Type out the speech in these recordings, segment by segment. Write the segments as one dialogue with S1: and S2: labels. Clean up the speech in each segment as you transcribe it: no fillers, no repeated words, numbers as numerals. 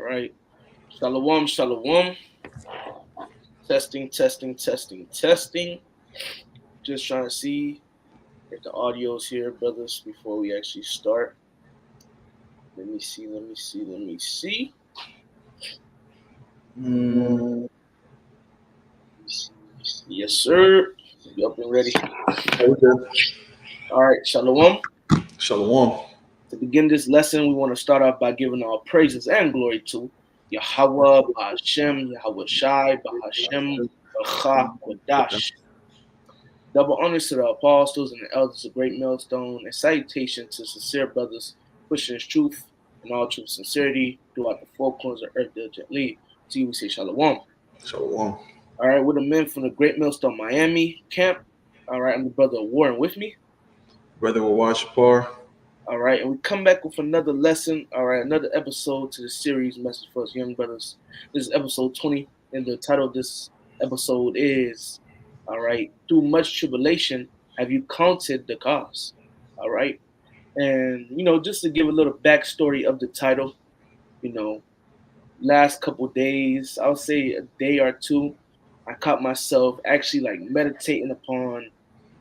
S1: right. Shalom, shalom. Testing, testing, testing, testing. Just trying to see if the audio's here, brothers, before we actually start. Let me see, let me see, let me see.
S2: Mm,
S1: Yes, sir. You up and ready?
S2: okay.
S1: All right, shalom.
S2: Shalom.
S1: To begin this lesson, we want to start off by giving our praises and glory to Yahweh, Bahashem, Yahweh Shai, Bahashem, Bacha, Wadash. Double honors to the apostles and the elders of Great Millstone, and salutation to sincere brothers pushing his truth and all true sincerity throughout the four corners of earth diligently. To you we say shalom.
S2: Shalom.
S1: All right, we're the men from the Great Millstone Miami camp. All right, I'm the brother Warren with me.
S2: Brother Washapar.
S1: All right, and we come back with another lesson. All right, another episode to the series Message for Us Young Brothers. This is episode 20, and the title of this episode is, all right, through much tribulation, have you counted the cost? All right, and just to give a little backstory of the title, you know, last couple days, I would say a day or two, I caught myself actually like meditating upon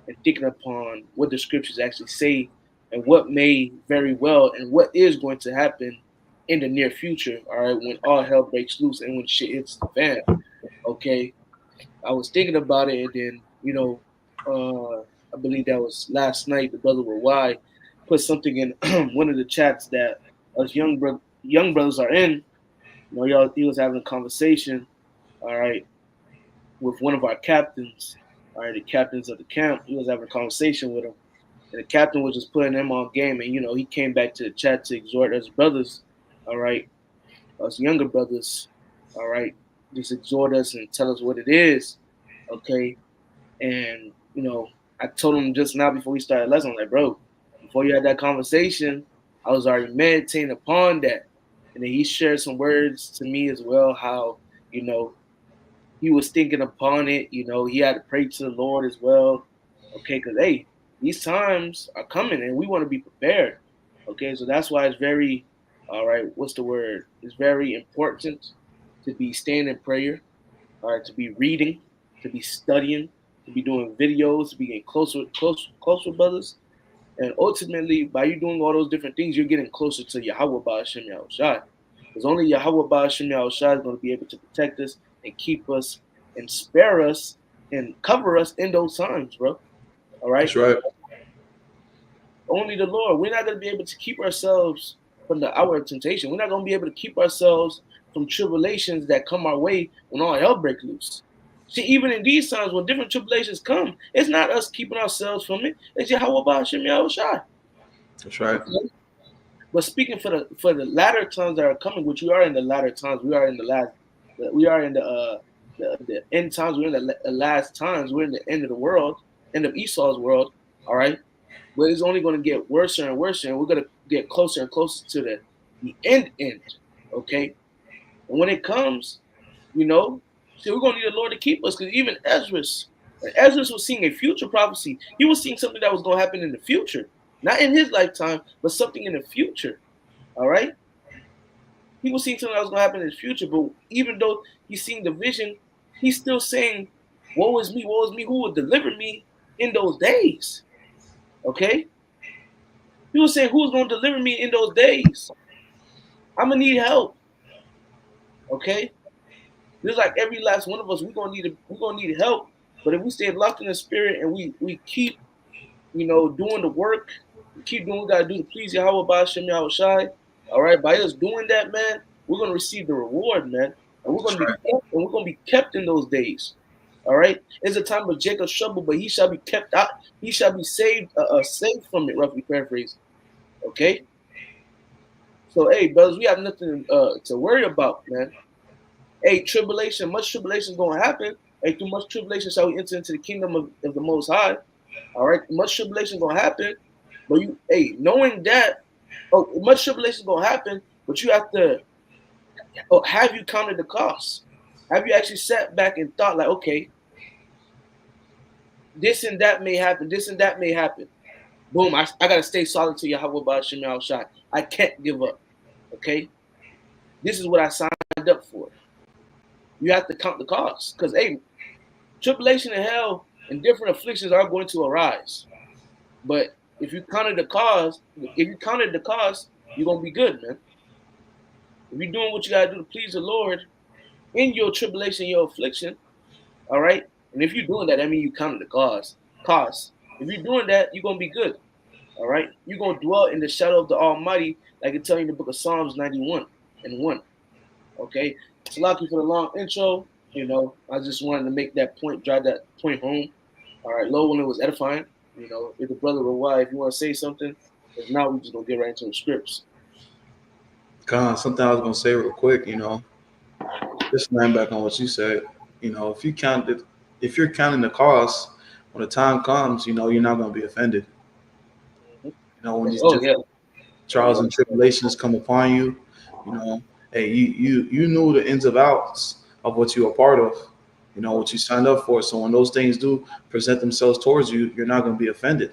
S1: and thinking upon what the scriptures actually say and what may very well and what is going to happen in the near future, all right, when all hell breaks loose and when shit hits the fan. Okay. I was thinking about it and then, I believe that was last night, the brother with Y put something in one of the chats that us young brothers are in. He was having a conversation, all right, with one of our captains, all right, the captains of the camp. He was having a conversation with him. And the captain was just putting him on game. And, he came back to the chat to exhort us brothers, all right, us younger brothers, all right, just exhort us and tell us what it is, okay? And, I told him just now before we started lesson, I'm like, bro, before you had that conversation, I was already meditating upon that. And then he shared some words to me as well, how, you know, he was thinking upon it, he had to pray to the Lord as well. Okay, because hey, these times are coming and we want to be prepared. Okay, so that's why it's very, all right, what's the word? It's very important to be staying in prayer, all right, to be reading, to be studying, to be doing videos, to be getting closer with brothers. And ultimately, by you doing all those different things, you're getting closer to Yahweh Ba'ashem Yahushai. Because only Yahweh Ba'ashem Yahushai is going to be able to protect us and keep us and spare us and cover us in those times, bro. All right?
S2: That's right.
S1: Only the Lord. We're not going to be able to keep ourselves from the hour of temptation. We're not going to be able to keep ourselves from tribulations that come our way when all hell breaks loose. See, even in these times when different tribulations come, it's not us keeping ourselves from it. It's Yahweh Ba'ashem Yahushai.
S2: That's right.
S1: Okay? But speaking for the latter times that are coming, which we are in the latter times, we are in the end times, we're in the last times, we're in the end of the world, end of Esau's world, all right? But it's only going to get worse and worse, and we're going to get closer and closer to the end, okay? And when it comes, see, we're going to need the Lord to keep us, because even Ezra was seeing a future prophecy. He was seeing something that was going to happen in the future, not in his lifetime, but something in the future. All right, he was seeing something that was going to happen in the future. But even though he's seeing the vision, he's still saying, "Woe is me! Woe is me! Who will deliver me in those days?" Okay, he was saying, "Who's going to deliver me in those days? I'm gonna need help." Okay, just like every last one of us, we're gonna need help. But if we stay locked in the spirit and we keep, doing the work, we keep doing what we gotta do to please Yahweh Ba'ashem Yahushai. All right, by us doing that, man, we're gonna receive the reward, man, and
S2: That's right.
S1: we're gonna be kept in those days. All right, it's a time of Jacob's trouble, but he shall be kept out. He shall be saved from it. Roughly paraphrased. Okay, so hey, brothers, we have nothing to worry about, man. Hey, much tribulation is gonna happen. Hey, through much tribulation shall we enter into the kingdom of the Most High. All right, much tribulation is gonna happen, but knowing that, much tribulation is gonna happen, but you have to, have you counted the cost? Have you actually sat back and thought like, okay, this and that may happen, this and that may happen. Boom, I gotta stay solid to Yahweh Ba'ashem Shai. I can't give up. Okay, This is what I signed up for. You have to count the cost. Because, hey, tribulation and hell and different afflictions are going to arise. But if you counted the cost, you're gonna be good, man. If you're doing what you gotta do to please the Lord in your tribulation, your affliction, all right. And if you're doing that, I mean you counted the cost. Cost. If you're doing that, you're gonna be good. All right. You're gonna dwell in the shadow of the Almighty, like it tells you in the book of Psalms 91 and 1. Okay. So lucky for the long intro. I just wanted to make that point, drive that point home. All right, low when it was edifying. If the brother or wife, you want to say something, if not, we just gonna get right into the scripts.
S2: Something I was gonna say real quick. Just laying back on what you said. If you're counting the cost, when the time comes, you're not gonna be offended. When these
S1: Oh yeah,
S2: trials and tribulations come upon you, hey, you knew the ins and outs of what you are part of, what you signed up for. So when those things do present themselves towards you, you're not going to be offended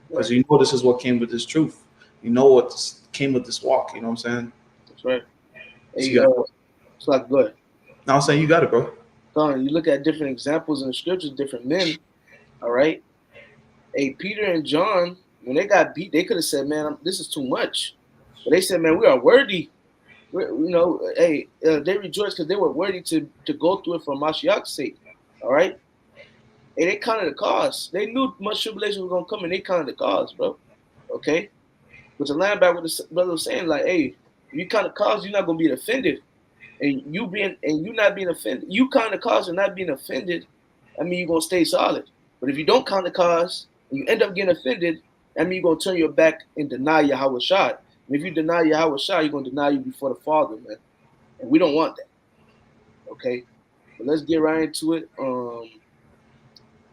S2: because you know this is what came with this truth. You know what came with this walk. You know what I'm saying?
S1: That's right. Hey,
S2: So
S1: so like, go ahead.
S2: now I'm saying you got it, bro.
S1: You look at different examples in the scriptures, different men. All right. Hey, Peter and John, when they got beat, they could have said, "Man, this is too much," but they said, "Man, we are worthy." They rejoiced because they were worthy to go through it for Mashiach's sake. All right. Hey, they counted the cost. They knew much tribulation was gonna come, and they counted the cost, bro. Okay. But the linebacker, what the brother was saying, like, hey, if you count the cost, you're not gonna be offended, and you not being offended, you count the cost and not being offended. I mean, you're gonna stay solid. But if you don't count the cost and you end up getting offended, I mean, you're gonna turn your back and deny Yahweh Shai. And if you deny Yahweh Shai, you're gonna deny you before the Father, man. And we don't want that. Okay. But let's get right into it.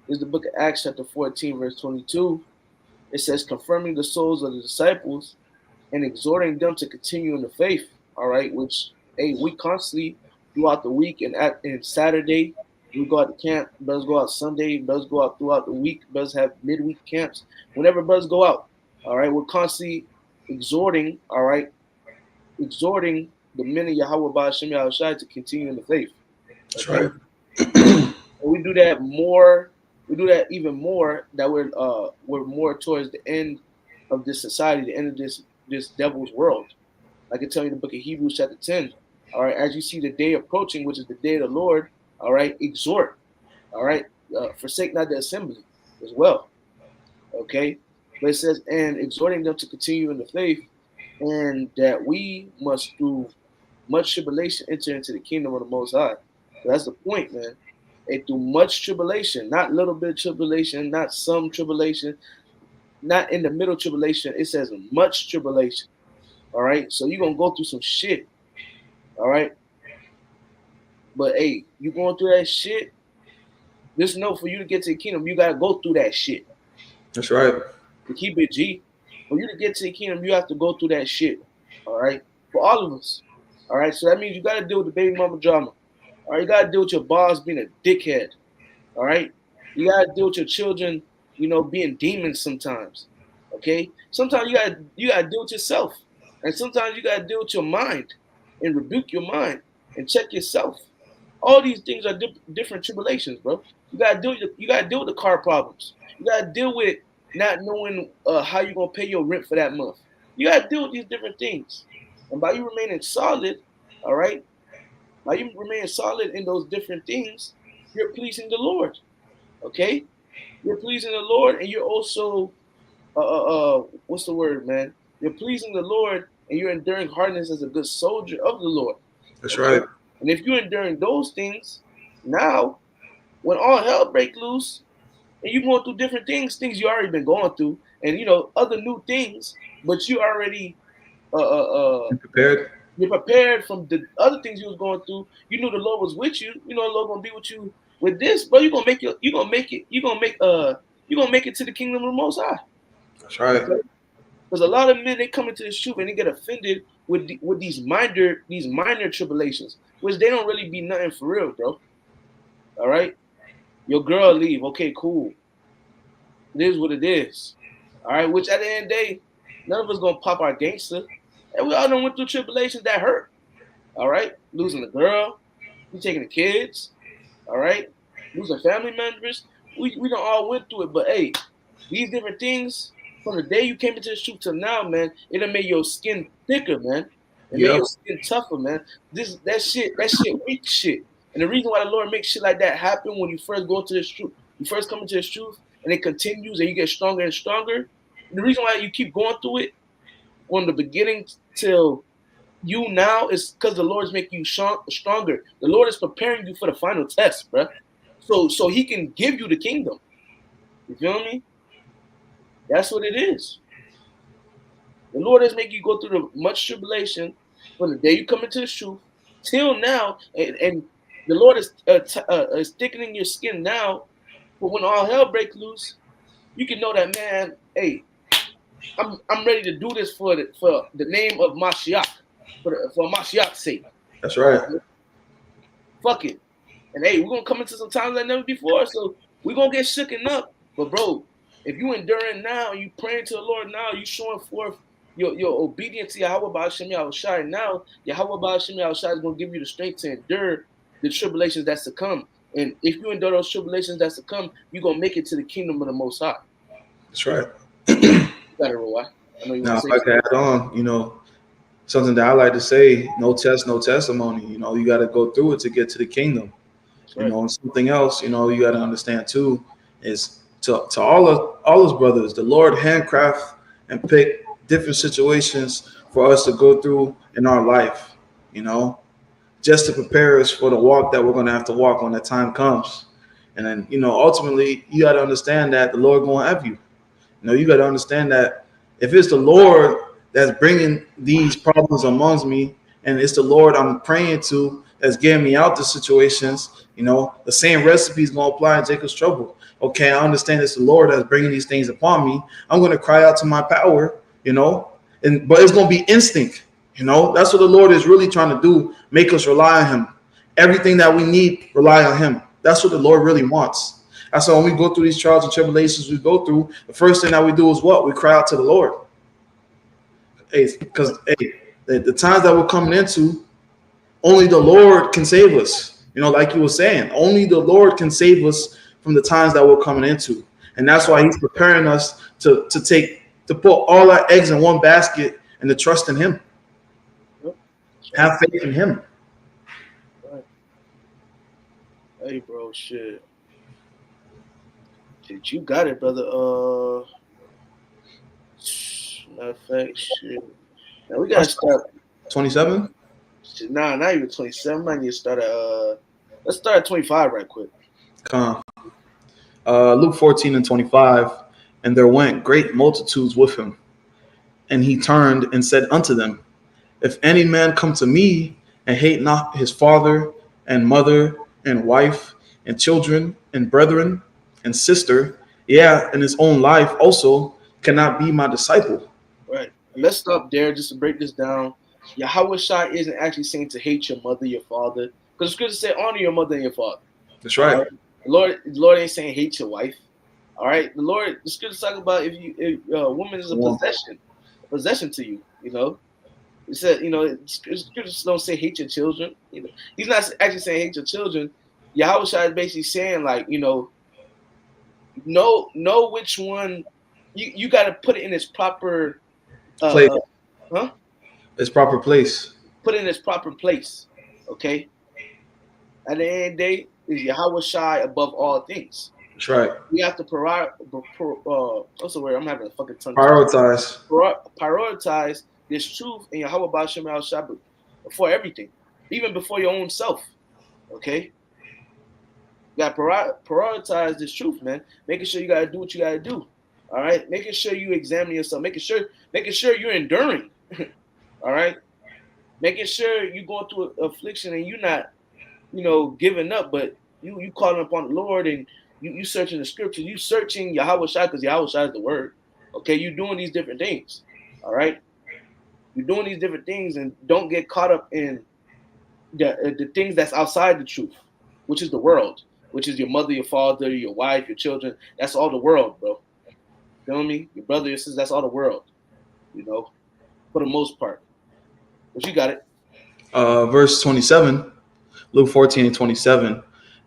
S1: This is the book of Acts, chapter 14, verse 22. It says, confirming the souls of the disciples and exhorting them to continue in the faith. All right, which we constantly throughout the week and Saturday we go out to camp. Brothers go out Sunday. Brothers go out throughout the week. Brothers have midweek camps. Whenever brothers go out, all right, we're constantly exhorting. All right, exhorting the men of Yahweh Ba'ashem Yahushai to continue in the faith.
S2: That's
S1: Okay?
S2: right.
S1: And we do that more. We do that even more. That we're more towards the end of this society, the end of this devil's world. Like I tell you in the book of Hebrews chapter 10. All right, as you see the day approaching, which is the day of the Lord, all right, exhort. All right, forsake not the assembly as well. Okay, but it says, and exhorting them to continue in the faith, and that we must through much tribulation enter into the kingdom of the Most High. So that's the point, man. And through much tribulation, not little bit of tribulation, not some tribulation, not in the middle tribulation. It says much tribulation. All right, so you're gonna go through some shit. All right, but hey, you going through that shit. Just know for you to get to the kingdom, you gotta go through that shit.
S2: That's right.
S1: To keep it G, for you to get to the kingdom, you have to go through that shit. All right, for all of us. All right, so that means you gotta deal with the baby mama drama. All right, you gotta deal with your boss being a dickhead. All right, you gotta deal with your children, being demons sometimes. Okay, sometimes you gotta deal with yourself, and sometimes you gotta deal with your mind and rebuke your mind and check yourself. All these things are different tribulations, bro. You gotta deal with the car problems. You gotta deal with not knowing how you're gonna pay your rent for that month. You gotta deal with these different things, and by you remaining solid, all right, by you remaining solid in those different things, you're pleasing the Lord. Okay, you're pleasing the Lord, and you're also what's the word, man? You're pleasing the Lord, and you're enduring hardness as a good soldier of the Lord.
S2: That's
S1: Okay,
S2: right.
S1: and if you're enduring those things, now when all hell break loose, and you're going through different things you already been going through, and other new things, but you already
S2: You prepared?
S1: you're prepared from the other things you was going through. You knew the Lord was with you. You know the Lord gonna be with you with this, but you're gonna make it to the kingdom of the Most High.
S2: That's right.
S1: Okay, because a lot of men they come into this truth and they get offended with these minor tribulations, which they don't really be nothing for real, bro. All right, your girl leave. Okay, cool. It is what it is. All right, which at the end of the day, none of us gonna pop our gangster, and we all done went through tribulations that hurt. All right, losing the girl, you taking the kids. All right, losing family members. We don't all went through it, but hey, these different things from the day you came into the truth till now, man, it done made your skin thicker, man. It made
S2: Yep,
S1: your skin tougher, man. That shit weak shit. And the reason why the Lord makes shit like that happen when you first go to this truth, you first come into this truth, and it continues and you get stronger and stronger. The reason why you keep going through it from the beginning till you now is because the Lord is making you stronger. The Lord is preparing you for the final test, bruh. So He can give you the kingdom. You feel me? That's what it is. The Lord is making you go through the much tribulation from the day you come into the truth till now, and the Lord is thickening your skin now. But when all hell breaks loose, you can know that, man. Hey, I'm ready to do this for the name of Mashiach, for Mashiach's sake.
S2: that's right.
S1: Fuck it. And hey, we're gonna come into some times like never before, so we're gonna get shooken up. But bro, if you enduring now, you praying to the Lord now, you showing forth your obedience to Yahweh Ba'ashem Yahushai now, Yahweh Ba'ashem Yahushai is gonna give you the strength to endure the tribulations that's to come. And if you endure those tribulations that's to come, you're gonna make it to the kingdom of the Most High.
S2: That's right.
S1: You got it, Roy. I know you want
S2: Now,
S1: to
S2: if
S1: say
S2: I could
S1: something.
S2: add on, something that I like to say: no test, no testimony. You got to go through it to get to the kingdom.
S1: That's right.
S2: And something else, you got to understand too is to all his brothers, the Lord handcraft and pick different situations for us to go through in our life, you know, just to prepare us for the walk that we're going to have to walk when the time comes. And then, ultimately, you got to understand that the Lord going to have you. You got to understand that if it's the Lord that's bringing these problems amongst me, and it's the Lord I'm praying to that's getting me out the situations, the same recipe is going to apply in Jacob's trouble. Okay, I understand it's the Lord that's bringing these things upon me. I'm going to cry out to my power, but it's going to be instinct. That's what the Lord is really trying to do, make us rely on Him. Everything that we need, rely on Him. That's what the Lord really wants. That's why when we go through these trials and tribulations we go through, the first thing that we do is what? We cry out to the Lord. Hey, because the times that we're coming into, only the Lord can save us. Like you were saying, only the Lord can save us from the times that we're coming into. And that's why He's preparing us to put all our eggs in one basket and to trust in Him.
S1: Yep.
S2: Have faith in Him.
S1: Right. Hey, bro, shit. Shit, you got it, brother. Matter of fact, shit. Now we gotta start.
S2: 27?
S1: Shit, nah, not even 27. Might need to start at let's start at 25 right quick.
S2: Come. Luke 14 and 25. And there went great multitudes with Him. And He turned and said unto them, if any man come to me and hate not his father and mother and wife and children and brethren and sister, and his own life also, cannot be my disciple.
S1: Right. And let's stop there just to break this down. Yahweh Shai isn't actually saying to hate your mother, your father. Because the scripture say honor your mother and your father.
S2: That's right.
S1: Right? The Lord ain't saying hate your wife. All right. The scripture talk about if a woman is a possession to you, It said, scriptures don't say hate your children. He's not actually saying hate your children. Yahweh Shai is basically saying like, know which one you got to put it in its proper
S2: Place.
S1: huh?
S2: Its proper place.
S1: Put it in its proper place. Okay. At the end of the day, is Yahweh Shai above all things.
S2: That's right.
S1: We have to what's the word? I'm having a fucking tongue
S2: Prioritize.
S1: prioritize this truth in Yahweh Ba'ashem Al Shabbat before everything, even before your own self. Okay. You got to prioritize this truth, man. Making sure you got to do what you got to do. All right. Making sure you examine yourself. Making sure you're enduring. All right. Making sure you're going through affliction and you're not, giving up, but you calling upon the Lord and you searching the scriptures. You searching Yahweh Shai because Yahweh Shai is the word. Okay. You're doing these different things. All right. You're doing these different things and don't get caught up in the things that's outside the truth, which is the world, which is your mother, your father, your wife, your children. That's all the world, bro. Feel me? Your brother, your sister, that's all the world, for the most part. But you got it.
S2: Verse 27, Luke 14 and 27.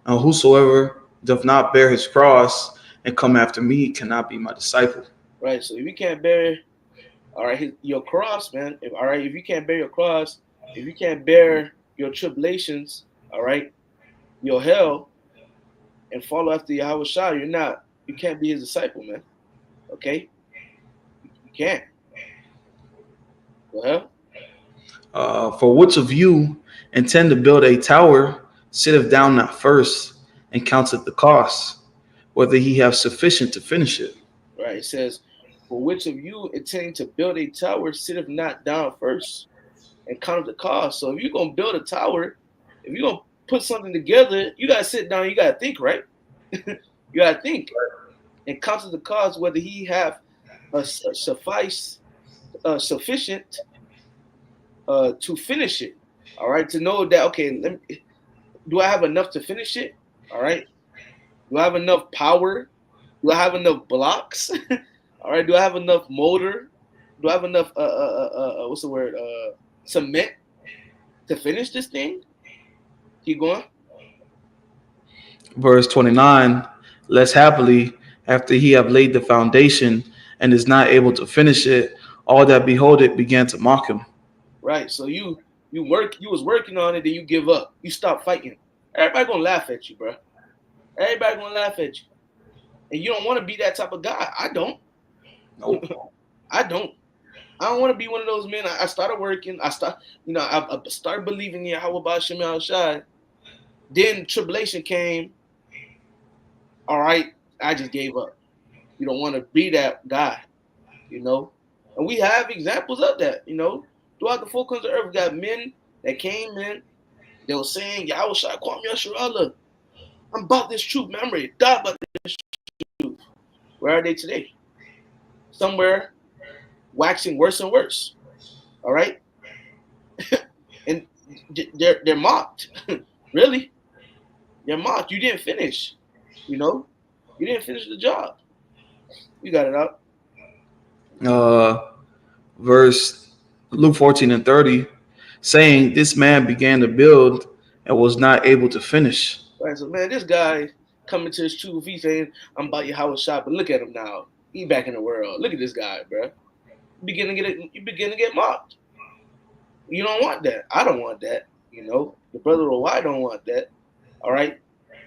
S2: Whosoever doth not bear his cross and come after me cannot be my disciple.
S1: Right. So if you can't bear, all right, your cross, man. All right, if you can't bear your cross, if you can't bear your tribulations, all right, your hell, and follow after Yahweh Shah, you can't be his disciple, man. Okay, you can't. Well,
S2: For which of you intend to build a tower, sitteth down not first, and counteth the cost, whether he have sufficient to finish it.
S1: right. It says, for which of you intending to build a tower sitteth not down first and count the cost. So if you're gonna build a tower, if you're gonna put something together, you gotta sit down. You gotta think, right? You gotta think and count the cost whether he have sufficient to finish it. All right, to know that okay, do I have enough to finish it? All right, do I have enough power? Do I have enough blocks? All right, do I have enough motor? Do I have enough what's the word cement to finish this thing? Keep going.
S2: Verse 29, less happily, after he have laid the foundation and is not able to finish it, all that behold it began to mock him.
S1: Right. So you was working on it, then you give up. You stop fighting. Everybody gonna laugh at you, bro. Everybody gonna laugh at you, and you don't want to be that type of guy. I don't.
S2: Nope.
S1: I don't. I don't want to be one of those men. I started working. I started believing in Yahweh Ba'Shem Yahushai. Then tribulation came. All right, I just gave up. You don't want to be that guy, you know. And we have examples of that, you know. Throughout the four corners of the earth, we got men that came in. They were saying, Yahweh Shai, call me Yasharallah. I'm about this truth, man. I'm ready to die about this truth. Where are they today? Somewhere waxing worse and worse. All right? And they're mocked. Really? They're mocked. You didn't finish. You know? You didn't finish the job. You got it out.
S2: Verse Luke 14 and 30, saying, this man began to build and was not able to finish.
S1: Right. So man, this guy coming to his truth, he's saying, I'm about your house shop, but look at him now. He back in the world. Look at this guy, bro. You begin to get mocked. You don't want that. I don't want that. You know, the brother or I don't want that. All right.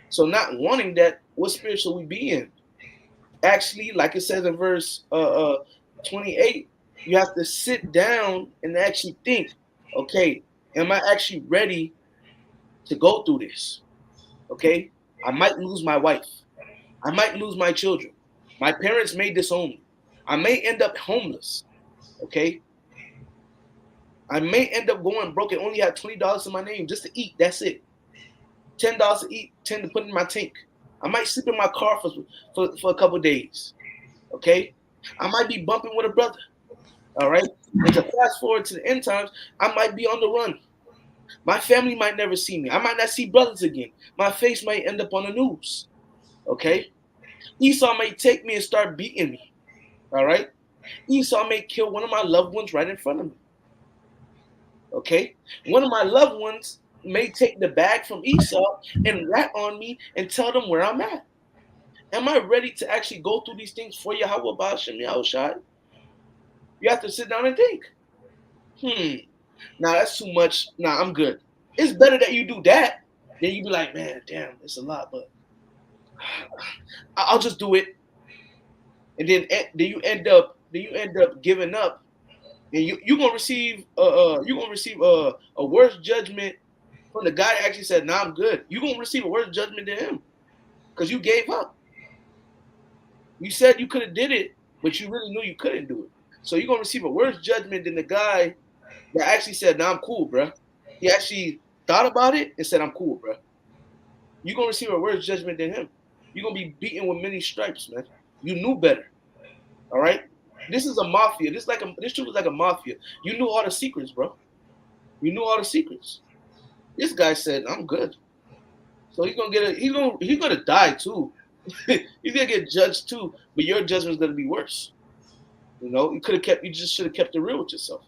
S1: So not wanting that, what spirit should we be in? Actually, like it says in verse 28, you have to sit down and actually think, okay, am I actually ready to go through this? Okay, I might lose my wife. I might lose my children. My parents may disown me. I may end up homeless. Okay, I may end up going broke and only have $20 in my name just to eat. That's it. $10 to eat, 10 to put in my tank. I might sleep in my car for a couple of days. Okay, I might be bumping with a brother. All right, and to fast forward to the end times, I might be on the run. My family might never see me. I might not see brothers again. My face might end up on the news. Okay? Esau may take me and start beating me. All right? Esau may kill one of my loved ones right in front of me. Okay? One of my loved ones may take the bag from Esau and rat on me and tell them where I'm at. Am I ready to actually go through these things for Yahweh Ba'Shem Yahushai? You have to sit down and think. Nah, that's too much. Nah, I'm good. It's better that you do that than you be like, man, damn, it's a lot, but I'll just do it. And then you end up giving up, and you're gonna receive a worse judgment from the guy that actually said, nah, I'm good. You're gonna receive a worse judgment than him because you gave up. You said you could have did it, but you really knew you couldn't do it. So you're gonna receive a worse judgment than the guy that actually said, nah, I'm cool, bro. He actually thought about it and said, I'm cool, bro. You're going to receive a worse judgment than him. You're going to be beaten with many stripes, man. You knew better. All right? This is a mafia. This truth is like a mafia. You knew all the secrets, bro. You knew all the secrets. This guy said, I'm good. So he's gonna die too. He's gonna get judged too, but your judgment's gonna be worse. You know, you just should have kept it real with yourself.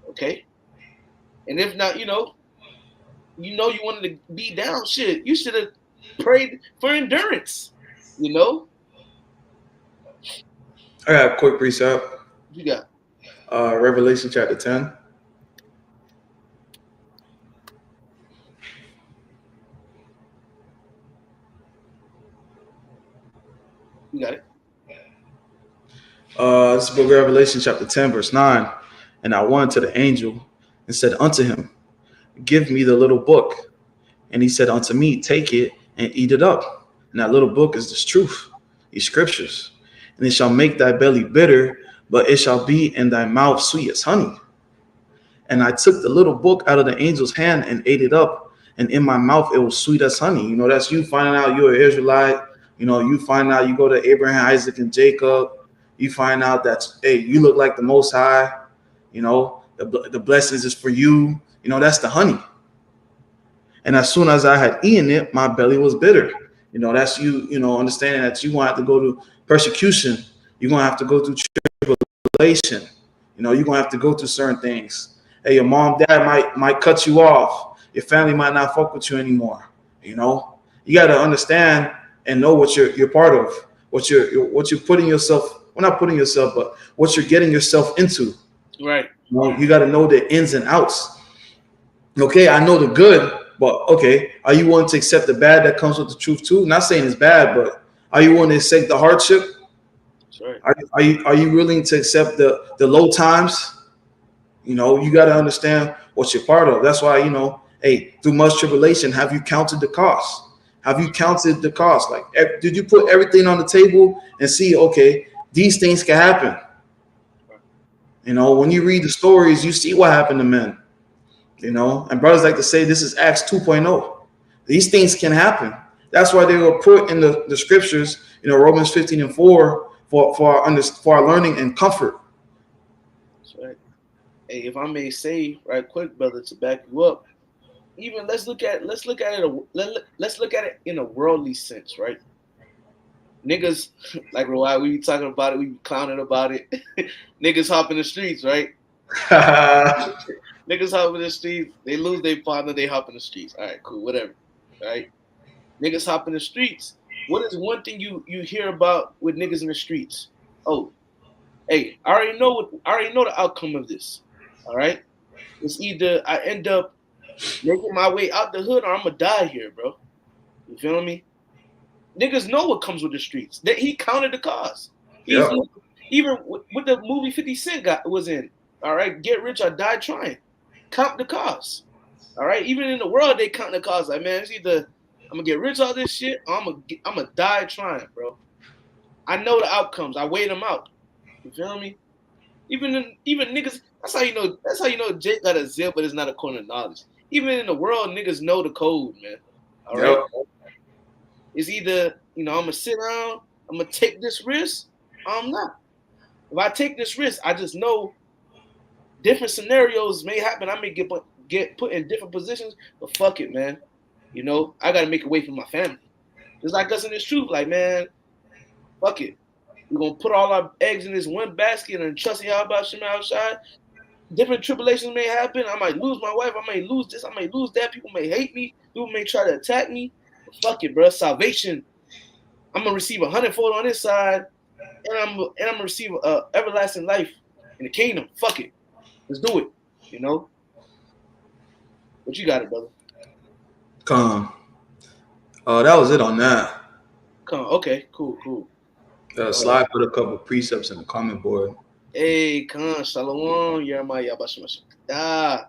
S1: Okay? And if not, you wanted to be down, shit, you should have prayed for endurance. You know,
S2: I got a quick precept.
S1: you got,
S2: Revelation chapter 10.
S1: you got it.
S2: This is book of Revelation chapter 10, verse 9. And I went to the angel and said unto him, give me the little book. And he said unto me, take it and eat it up. And that little book is this truth, these scriptures. And it shall make thy belly bitter, but it shall be in thy mouth sweet as honey. And I took the little book out of the angel's hand and ate it up. And in my mouth, it was sweet as honey. You know, that's you finding out you're an Israelite. You know, you find out you go to Abraham, Isaac, and Jacob. You find out that, hey, you look like the Most High. You know, the blessings is for you. You know, that's the honey. And as soon as I had eaten it, my belly was bitter. You know, that's understanding that you're going to have to go to persecution. You're going to have to go through tribulation. You know, you're going to have to go through certain things. Hey, your mom, dad might cut you off. Your family might not fuck with you anymore. You know, you got to understand and know what you're part of, what you're putting yourself, well, not putting yourself, but what you're getting yourself into.
S1: Right.
S2: You know, you got to know the ins and outs. Okay, I know the good, but okay, are you willing to accept the bad that comes with the truth too? Not saying it's bad, but are you willing to accept the hardship?
S1: That's right.
S2: Are you willing to accept the low times? You know, you got to understand what you're part of. That's why, hey, through much tribulation, have you counted the cost? Have you counted the cost? Like, did you put everything on the table and see, okay, these things can happen? You know, when you read the stories, you see what happened to men. You know, and brothers like to say this is Acts 2.0. These things can happen. That's why they were put in the scriptures, Romans 15:4 for our learning and comfort.
S1: That's right. Hey, if I may say right quick, brother, to back you up, even let's look at it in a worldly sense, right? Niggas, like why we be talking about it, we be clowning about it. Niggas hop in the streets, right? Niggas hop in the streets, they lose their partner, they hop in the streets. All right, cool, whatever. Right? Niggas hop in the streets. What is one thing you hear about with niggas in the streets? Oh, hey, I already know the outcome of this. All right? It's either I end up making my way out the hood or I'm gonna die here, bro. You feel me? Niggas know what comes with the streets. He counted the cost. He's
S2: Yep.
S1: even with the movie 50 Cent was in. All right, Get Rich or Die Trying. Count the cost. All right, even in the world they count the cost. Like, man, it's either I'm gonna get rich out of this shit or I'm gonna die trying, bro. I know the outcomes. I weighed them out. You feel me? Even niggas. That's how you know. That's how you know Jake got a zip, but it's not a corner of knowledge. Even in the world, niggas know the code, man. All right.
S2: Yep.
S1: It's either I'm gonna sit down, I'm gonna take this risk, or I'm not. If I take this risk, I just know different scenarios may happen. I may get put in different positions, but fuck it, man. I gotta make a way for my family. Just like us in this truth, like, man, fuck it. We're gonna put all our eggs in this one basket and trust y'all about Shema outside. Different tribulations may happen. I might lose my wife. I may lose this. I may lose that. People may hate me. People may try to attack me. But fuck it, bro. Salvation. I'm gonna receive 100-fold on this side, and I'm gonna receive everlasting life in the kingdom. Fuck it. Let's do it. What you got it, brother?
S2: Come. That was it on that.
S1: Come on. Okay. Cool.
S2: Sly put a couple precepts in the comment board.
S1: Hey, Khan, Shalom, Yeremiah, Yabashimashah.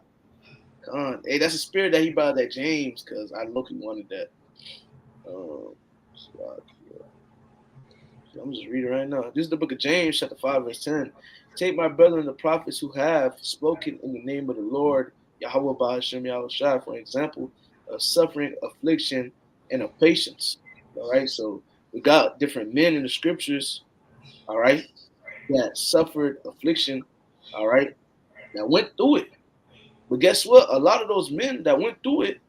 S1: Khan. Hey, that's a spirit that he brought that James, because I low-key wanted that. I'm just reading right now. This is the book of James, chapter 5, verse 10. Take my brethren, the prophets who have spoken in the name of the Lord, Yahweh Ba'ashem Yahushua, for example, of suffering, affliction, and of patience. All right, so we got different men in the scriptures, all right, that suffered affliction, all right, that went through it. But guess what? A lot of those men that went through it,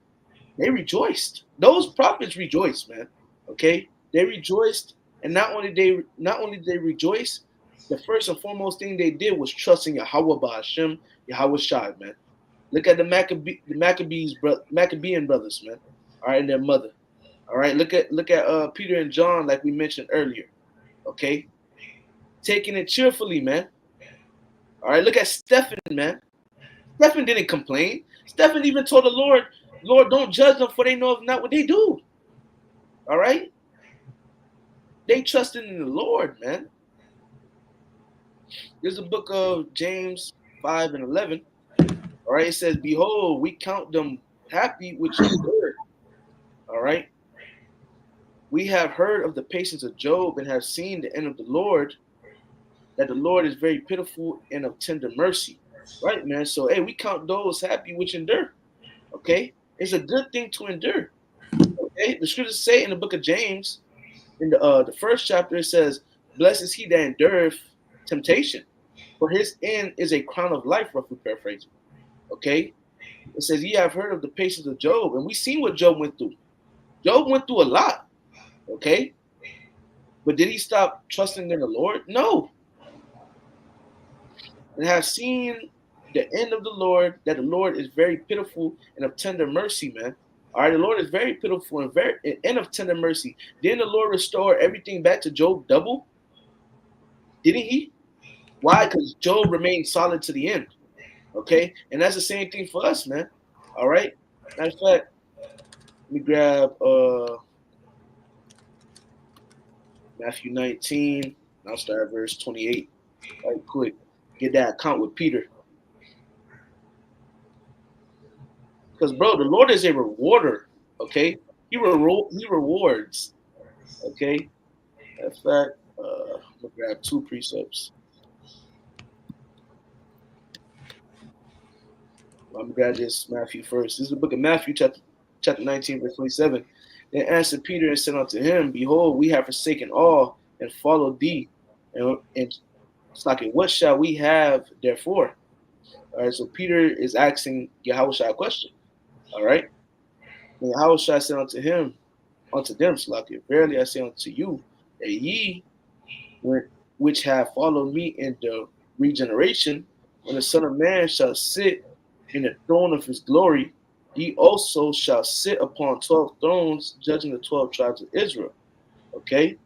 S1: they rejoiced. Those prophets rejoiced, man. Okay, they rejoiced, and not only did they rejoice, the first and foremost thing they did was trusting Yahweh Ba'ashem, Yahweh Shai, man. Look at the Maccabean brothers, man. All right, and their mother. All right, look at Peter and John, like we mentioned earlier. Okay, taking it cheerfully, man. All right, look at Stephen, man. Stephen didn't complain. Stephen even told the Lord, Lord, don't judge them, for they know not what they do. All right, they trusted in the Lord, man. There's a book of James 5:11. All right, it says, "Behold, we count them happy which endure." All right, we have heard of the patience of Job and have seen the end of the Lord, that the Lord is very pitiful and of tender mercy. Right, man. So, hey, we count those happy which endure. Okay, it's a good thing to endure. Okay, the scriptures say in the book of James, in the first chapter, it says, "Blessed is he that endureth temptation, for his end is a crown of life." Roughly paraphrasing. Okay, it says, "Ye have heard of the patience of Job," and we seen what Job went through. Job went through a lot. Okay, but did he stop trusting in the Lord? No. And have seen the end of the Lord, that the Lord is very pitiful and of tender mercy, man. All right, the Lord is very pitiful and of tender mercy. Didn't the Lord restore everything back to Job double? Didn't he? Why? Because Job remained solid to the end. Okay, and that's the same thing for us, man. All right. Matter of fact, let me grab Matthew 19. I'll start at verse 28. Right quick. Get that account with Peter. Because, bro, the Lord is a rewarder. Okay, he rewards. Okay. In fact, I'm gonna grab two precepts. I'm gonna grab this Matthew first. This is the book of Matthew, chapter 19, verse 27. Then answered Peter and said unto him, Behold, we have forsaken all and followed thee. And it's like, what shall we have therefore? All right, so Peter is asking Yahweh a question. All right. And Yahweh said unto them, Slakia, verily I say unto you, that ye which have followed me in the regeneration, when the Son of Man shall sit in the throne of his glory, ye also shall sit upon 12 thrones, judging the 12 tribes of Israel. Okay?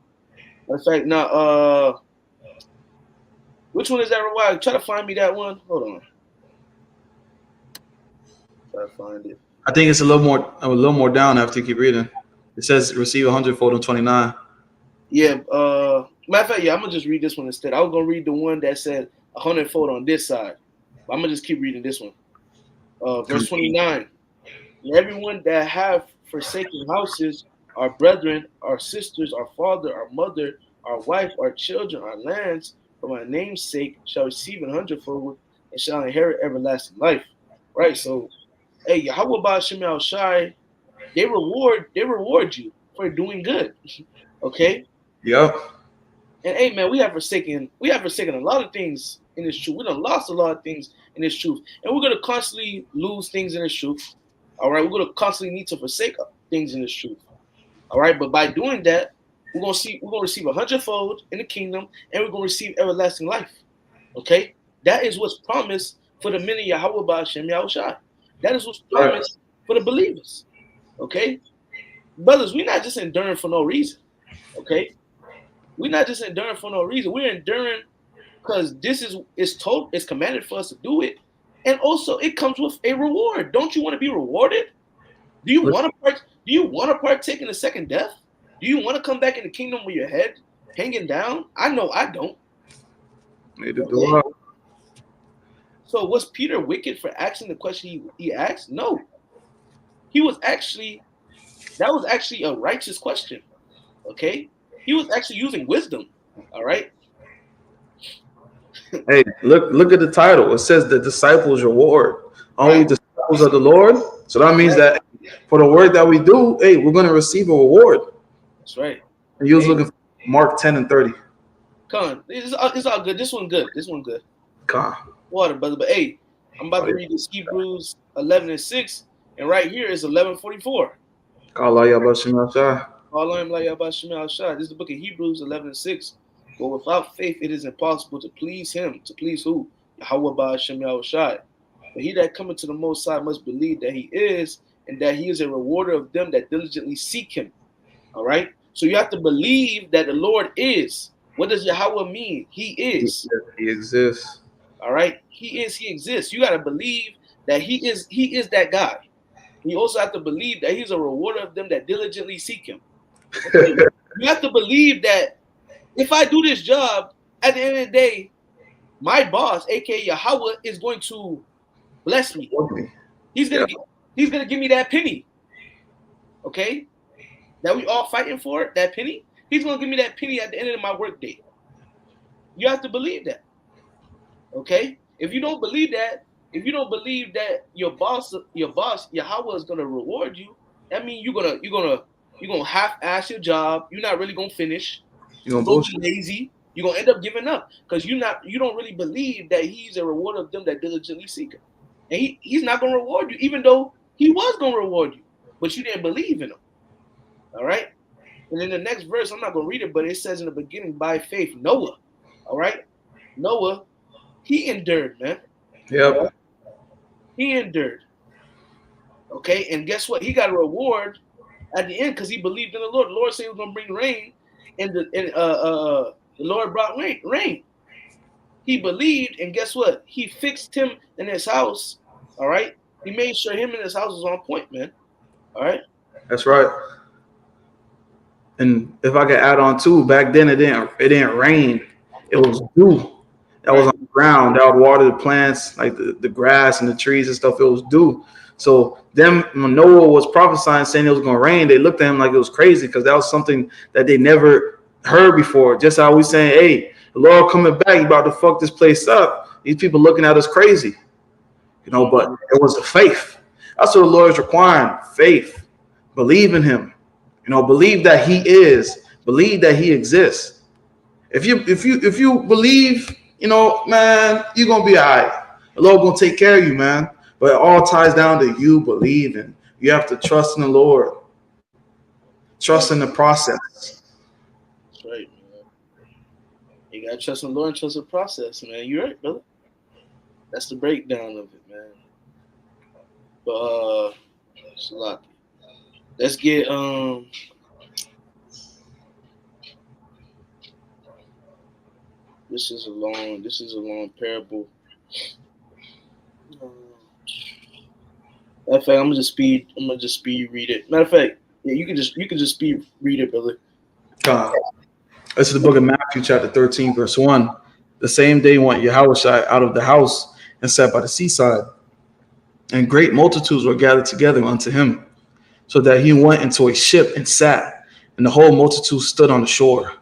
S1: In fact, now, which one is that required? Try to find me that one. Hold on. Try to find it.
S2: I think it's a little more down after you keep reading. It says receive 100-fold in 29.
S1: Yeah, matter of fact, yeah, I'm gonna just read this one instead. I was gonna read the one that said 100-fold on this side. But I'm gonna just keep reading this one. Verse 29. And everyone that have forsaken houses, our brethren, our sisters, our father, our mother, our wife, our children, our lands, for my name's sake, shall receive 100-fold and shall inherit everlasting life. Right. So, hey, Yahweh Ba'Shem Al Shai, they reward you for doing good. Okay.
S2: Yep.
S1: And hey, man, we have forsaken a lot of things in this truth. We done lost a lot of things in this truth, and we're gonna constantly lose things in this truth. All right, we're gonna constantly need to forsake things in this truth. All right, but by doing that, we're gonna receive 100-fold in the kingdom, and we're gonna receive everlasting life. Okay, that is what's promised for the men of Yahweh Ba'Shem Yahushai. That is what's
S2: Right.
S1: promised for the believers. Okay, brothers, we're not just enduring for no reason. Okay, we're not just enduring for no reason. We're enduring because this is it's commanded for us to do it, and also it comes with a reward. Don't you want to be rewarded? Do you
S2: Look,
S1: want to do you want to partake in the second death? Do you want to come back in the kingdom with your head hanging down? I know I don't.
S2: need to do
S1: Okay.
S2: up.
S1: So was Peter wicked for asking the question he asked? No. He was actually that was actually a righteous question. Okay. He was actually using wisdom. All right.
S2: Hey, look at the title. It says the disciples reward. Are we
S1: Right.
S2: disciples of the Lord? So that means
S1: Right.
S2: that for the work that we do, hey, we're gonna receive a reward.
S1: That's right.
S2: And you was
S1: Hey,
S2: looking for Mark 10 and 30.
S1: come on. It's all good. This one good. This one good.
S2: God.
S1: Water, brother. But hey, I'm about
S2: Oh,
S1: to
S2: yeah.
S1: read this Hebrews 11 and 6, and right here is 11:44.
S2: Allah Yabashim Yashai.
S1: This is the book of Hebrews 11 and 6. For without faith it is impossible to please him. To please who? Yahweh Ba'Shem Yahushai. But he that cometh to the Most High must believe that he is, and that he is a rewarder of them that diligently seek him. All right. So you have to believe that the Lord is. What does Yahweh mean? He is.
S2: He exists.
S1: All right. He is. He exists. You got to believe that he is. He is that God. You also have to believe that he's a rewarder of them that diligently seek him. Okay. You have to believe that if I do this job, at the end of the day, my boss, aka Yahweh, is going to bless me. He's
S2: Yeah.
S1: gonna he's gonna give me that penny. Okay, that we all fighting for, that penny. He's gonna give me that penny at the end of my workday. You have to believe that. Okay, if you don't believe that, if you don't believe that your boss Yahweh is gonna reward you, that means you're gonna half-ass your job. You're not really gonna finish.
S2: You gonna
S1: You're gonna be
S2: bullshit?
S1: lazy. You're gonna end up giving up because you don't really believe that he's a rewarder of them that diligently seek him. And he's not gonna reward you, even though he was gonna reward you, but you didn't believe in him. All right. And in the next verse, I'm not gonna read it, but it says in the beginning, by faith, Noah. All right. Noah, he endured, man. All right?
S2: Yep.
S1: He endured. Okay. And guess what? He got a reward at the end because he believed in the Lord. The Lord said he was gonna bring rain, and the Lord brought rain. He believed, and guess what? He fixed him in his house. All right. He made sure him and his house was on point, man. All right.
S2: That's right. And if I could add on too, back then it didn't rain. It was dew that was
S1: Right.
S2: on the ground that would water the plants, like the grass and the trees and stuff. It was dew. So them when Noah was prophesying saying it was gonna rain, they looked at him like it was crazy because that was something that they never heard before. Just how we saying, hey, the Lord coming back, you about to fuck this place up. These people looking at us crazy. But
S1: Mm-hmm.
S2: it was the faith. That's what the Lord is requiring. Faith. Believe in him. Believe that he is. Believe that he exists. If you believe, man, you're gonna be all right. The Lord gonna take care of you, man. But it all ties down to you believing. You have to trust in the Lord. Trust in the process.
S1: That's right, man. You gotta trust in the Lord and trust the process, man. You're right, brother. That's the breakdown of it, man. But Salaki. Let's get this is a long parable. Matter of fact, I'm gonna just speed read it. Matter of fact, yeah, you can just speed read it, brother.
S2: Uh, this is the book of Matthew, chapter 13, verse 1. The same day went Yahushua out of the house and sat by the seaside, and great multitudes were gathered together unto him, so that he went into a ship and sat, and the whole multitude stood on the shore.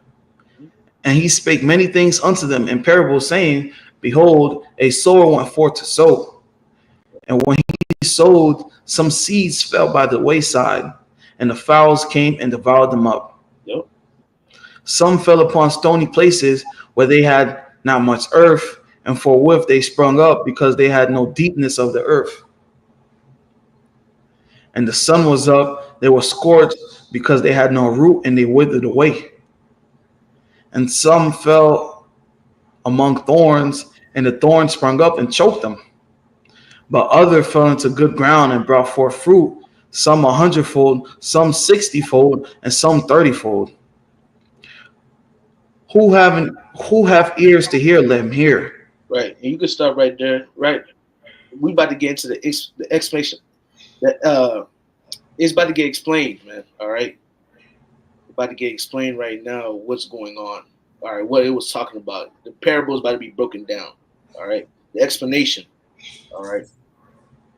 S2: And he spake many things unto them in parables, saying, behold, a sower went forth to sow. And when he sowed, some seeds fell by the wayside, and the fowls came and devoured them up.
S1: Yep.
S2: Some fell upon stony places where they had not much earth, and forthwith they sprung up because they had no deepness of the earth. And the sun was up, they were scorched because they had no root, and they withered away. And some fell among thorns, and the thorns sprung up and choked them. But others fell into good ground and brought forth fruit, some 100-fold, some 60-fold, and some 30-fold. Who have ears to hear, let him hear.
S1: Right. And you can stop right there. Right. We about to get into the explanation. That it's about to get explained, man. All right. About to get explained right now what's going on. All right, what it was talking about. The parable is about to be broken down. All right. The explanation. All right.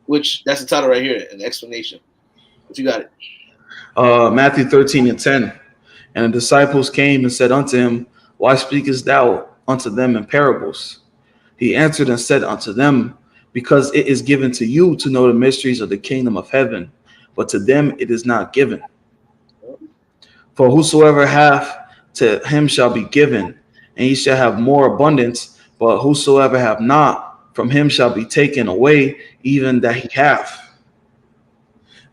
S1: Which that's the title right here, an explanation. But you got it.
S2: Matthew 13 and 10. And the disciples came and said unto him, why speakest thou unto them in parables? He answered and said unto them, because it is given to you to know the mysteries of the kingdom of heaven, but to them it is not given. For whosoever hath, to him shall be given, and he shall have more abundance. But whosoever have not, from him shall be taken away even that he hath.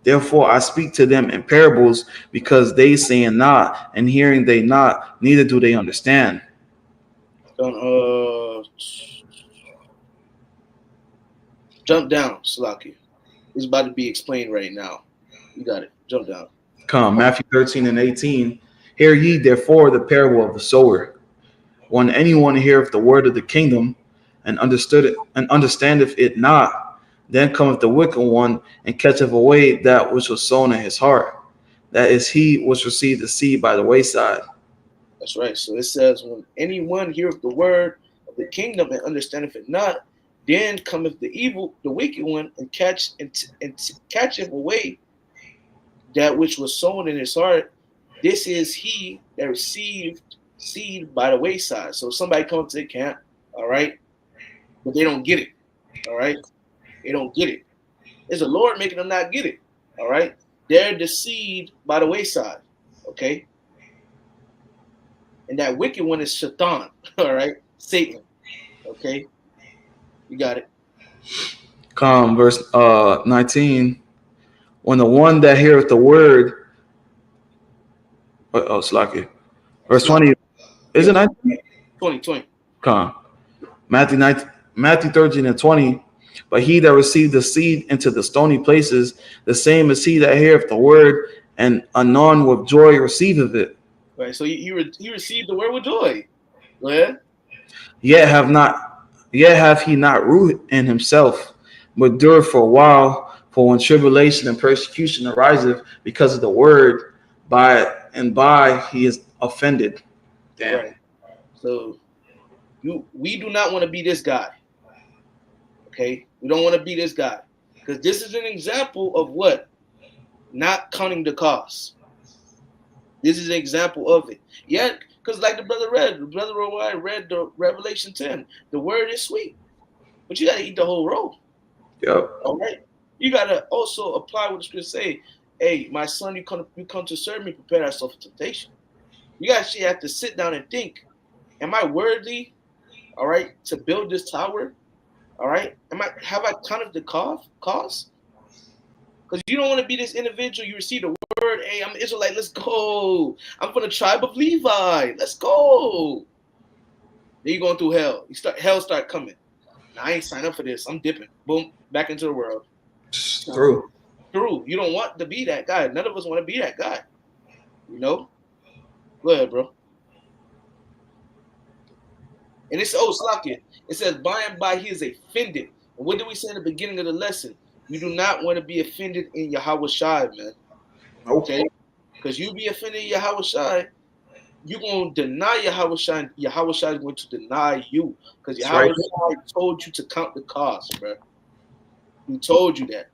S2: Therefore I speak to them in parables, because they saying not, and hearing they not, neither do they understand.
S1: Uh, Jump down, Salaki. It's about to be explained right now. You got it. Jump down.
S2: Come, Matthew 13 and 18. Hear ye therefore the parable of the sower. When anyone heareth the word of the kingdom and understood it and understandeth it not, then cometh the wicked one and catcheth away that which was sown in his heart. That is he which received the seed by the wayside.
S1: That's right. So it says, when anyone heareth the word of the kingdom and understandeth it not, then cometh the wicked one, and catcheth away that which was sown in his heart. This is he that received seed by the wayside. So somebody comes to the camp, all right, but they don't get it, all right. They don't get it. It's the Lord making them not get it, all right. They're the seed by the wayside, okay. And that wicked one is Shaitan, all right, Satan, okay. You got it.
S2: Come, verse 19. When the one that heareth the word, Slaki. Verse
S1: It's not,
S2: 20, is
S1: yeah,
S2: it 19?
S1: 2020.
S2: Come. Matthew 19, Matthew 13 and 20. But he that received the seed into the stony places, the same as he that heareth the word, and anon with joy receiveth it.
S1: Right. So he received the word with joy. Go ahead.
S2: Yet have not, yet hath he not root in himself, but endure for a while. For when tribulation and persecution ariseth because of the word, by he is offended. Damn.
S1: Right. So we do not want to be this guy. Okay. We don't want to be this guy. Because this is an example of what? Not counting the cost. This is an example of it. Yeah, because like the brother read the Revelation 10. The word is sweet, but you gotta eat the whole roll.
S2: Yep.
S1: All right. You gotta also apply what the scripture say. Hey, my son, you come to serve me, prepare thyself for temptation. You actually have to sit down and think, am I worthy, all right, to build this tower? All right. Have I counted the cost? Because you don't want to be this individual. You receive the word, hey, I'm an Israelite, let's go. I'm from the tribe of Levi. Let's go. Then you're going through hell. Hell start coming. Now, I ain't signed up for this. I'm dipping. Boom, back into the world.
S2: Through.
S1: True. You don't want to be that guy. None of us want to be that guy. You know? Go ahead, bro. And it's Slakia. It says, by and by he is offended. And what did we say in the beginning of the lesson? You do not want to be offended in Yahweh Shai, man.
S2: Nope.
S1: Okay? Because you be offended in Yahweh Shai, you're going to deny Yahweh Shai. Yahweh Shai is going to deny you. Because
S2: That's
S1: Yahweh
S2: right.
S1: Shai told you to count the cost, bro. He told you that.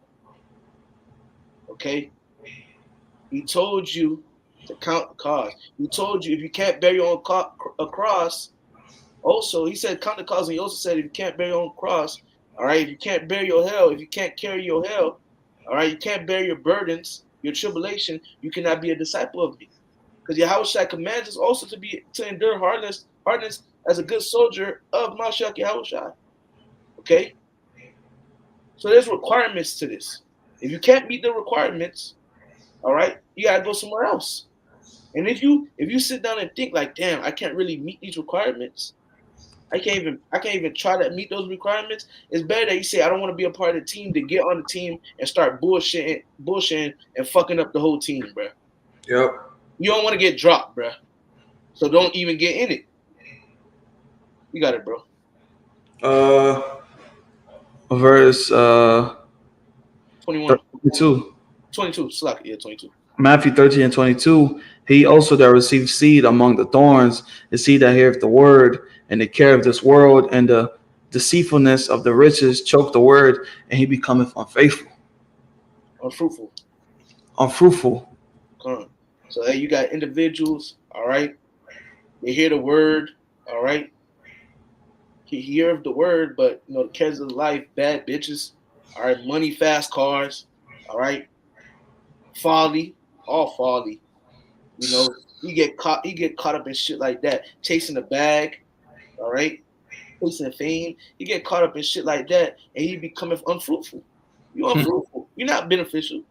S1: Okay? He told you to count the cost. He told you if you can't bear your own cross, also, he said count the cost, and he also said if you can't bear your own cross, all right, if you can't bear your hell, if you can't carry your hell, all right, you can't bear your burdens, your tribulation, you cannot be a disciple of me. Because Yahushua commands us also to endure hardness as a good soldier of Mashiach Yahushua. Okay? So there's requirements to this. If you can't meet the requirements, all right, you gotta go somewhere else. And if you sit down and think like, damn, I can't really meet these requirements, I can't even try to meet those requirements. It's better that you say I don't want to be a part of the team to get on the team and start bullshitting and fucking up the whole team, bro.
S2: Yep.
S1: You don't want to get dropped, bro. So don't even get in it. You got it, bro.
S2: Verse
S1: 21.
S2: 22.
S1: 22. Slack. Yeah, 22.
S2: Matthew 13 and 22. He also that received seed among the thorns is he that heareth the word, and the care of this world and the deceitfulness of the riches choke the word, and he becometh unfaithful,
S1: Unfruitful.
S2: unfruitful.
S1: Come on. So hey, you got individuals, all right? They hear the word, all right? He hear the word, but the cares of life, bad bitches, all right, money, fast cars, all right, folly, all folly. He get caught up in shit like that, chasing the bag, all right, chasing fame. He get caught up in shit like that, and he becoming unfruitful. You unfruitful. You're not beneficial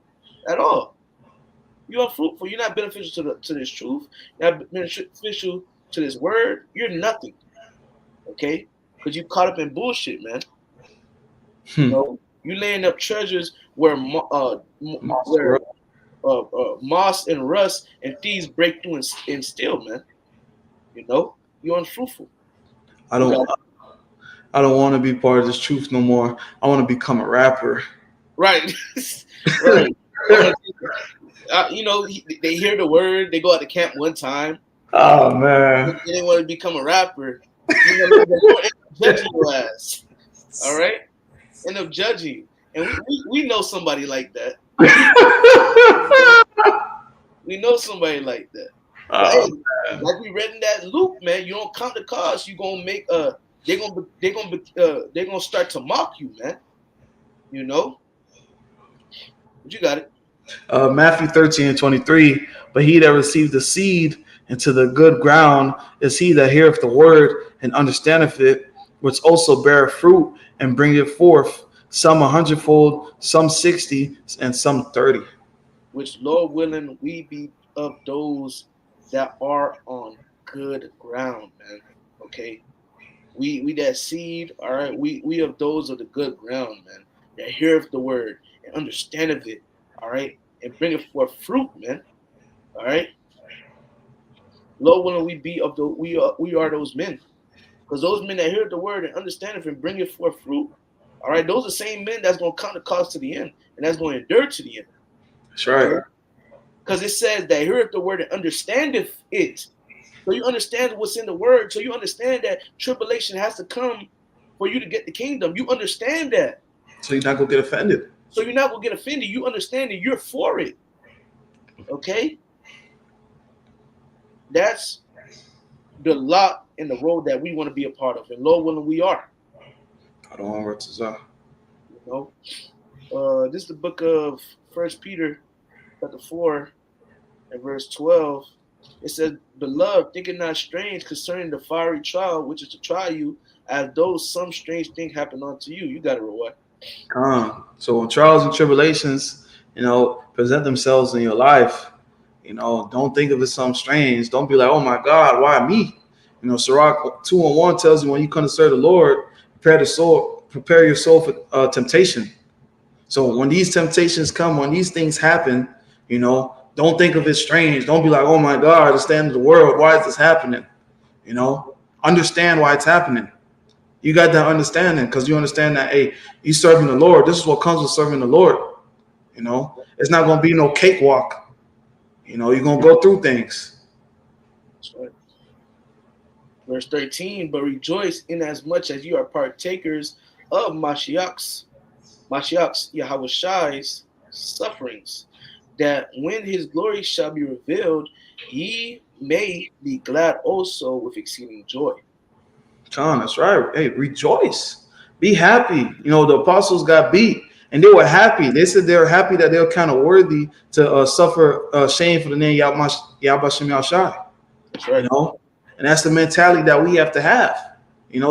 S1: at all. You're unfruitful. You're not beneficial to this truth. You're not beneficial to this word. You're nothing. Okay, because you caught up in bullshit, man. You
S2: Hmm.
S1: know, You laying up treasures where
S2: Moss,
S1: where moss and rust and thieves break through and steal, man. You know, you're unfruitful.
S2: I
S1: You
S2: don't
S1: got
S2: I don't want to be part of this truth no more. I want to become a rapper.
S1: right, right. I want to, they hear the word. They go out to camp one time.
S2: Oh man.
S1: They want to become a rapper. You know, the Lord end up judging your ass. All right, end up judging, and we know somebody like that. We know somebody like that. But hey,
S2: Oh man.
S1: like we read in that Luke, man, you don't count the cost. You gonna make they're gonna start to mock you, man. You know, but you got it.
S2: Matthew 13 and 23. But he that received the seed into the good ground is he that heareth the word and understandeth it, which also beareth fruit and bringeth forth some a hundredfold, some 60, and some 30.
S1: Which Lord willing, we be of those that are on good ground, man. Okay, we that seed, all right. We of those of the good ground, man. That heareth the word and understandeth it, all right, and bringeth forth fruit, man. All right. Lord willing, we be of the we are those men, because those men that hear the word and understand it and bring it forth fruit, all right, those are the same men that's going to count the cost to the end and that's going to endure to the end.
S2: That's right.
S1: Okay, because it says that heareth the word and understandeth it. So you understand what's in the word. So you understand that tribulation has to come for you to get the kingdom. You understand that.
S2: So you're not going to get offended.
S1: So you're not going to get offended. You understand that you're for it. Okay, that's the lot in the road that we want to be a part of, and Lord willing, we are.
S2: I don't want to.
S1: You know, this is the book of First Peter, chapter 4, and verse 12. It says, "Beloved, think it not strange concerning the fiery trial which is to try you, as though some strange thing happened unto you." You got it, Roy.
S2: So when trials and tribulations, present themselves in your life, don't think of it something strange. Don't be like, oh my God, why me? Sirach 2:1 tells you when you come to serve the Lord, prepare your soul for temptation. So when these temptations come, when these things happen, don't think of it strange. Don't be like, oh my God, it's the end of the world. Why is this happening? Understand why it's happening. You got that understanding because you understand that, hey, you serving the Lord. This is what comes with serving the Lord. It's not going to be no cakewalk. You're going to go through things.
S1: That's right. Verse 13, "But rejoice inasmuch as you are partakers of Mashiach's Yahweh sufferings, that when his glory shall be revealed, ye may be glad also with exceeding joy."
S2: John, that's right. Hey, rejoice. Be happy. The apostles got beat and they were happy. They said they were happy that they were kind of worthy to suffer shame for the name Yahbashim Yahshai.
S1: That's right.
S2: And that's the mentality that we have to have.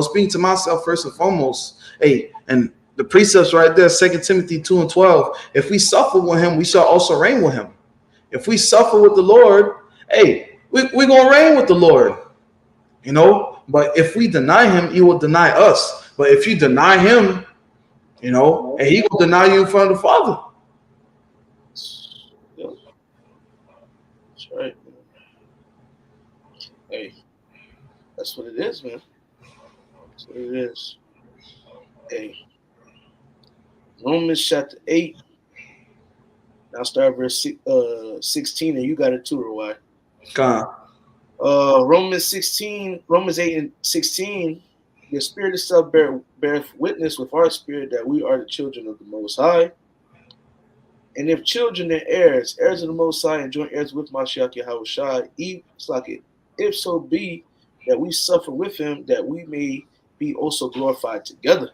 S2: Speaking to myself first and foremost. Hey, and the precepts right there, 2 Timothy 2 and 12. If we suffer with him, we shall also reign with him. If we suffer with the Lord, hey, we're going to reign with the Lord. But if we deny him, he will deny us. But if you deny him, and he will deny you in front of the Father.
S1: Yeah. That's right, man. Hey, that's what it is, man. That's what it is. Hey, Romans chapter 8. Now start verse 16, and you got it too, Roy.
S2: God.
S1: Romans 8 and 16, the Spirit itself beareth witness with our spirit that we are the children of the Most High. And if children, then heirs, heirs of the Most High, and joint heirs with Mashiach Yahweh Shai, if so be that we suffer with him, that we may be also glorified together.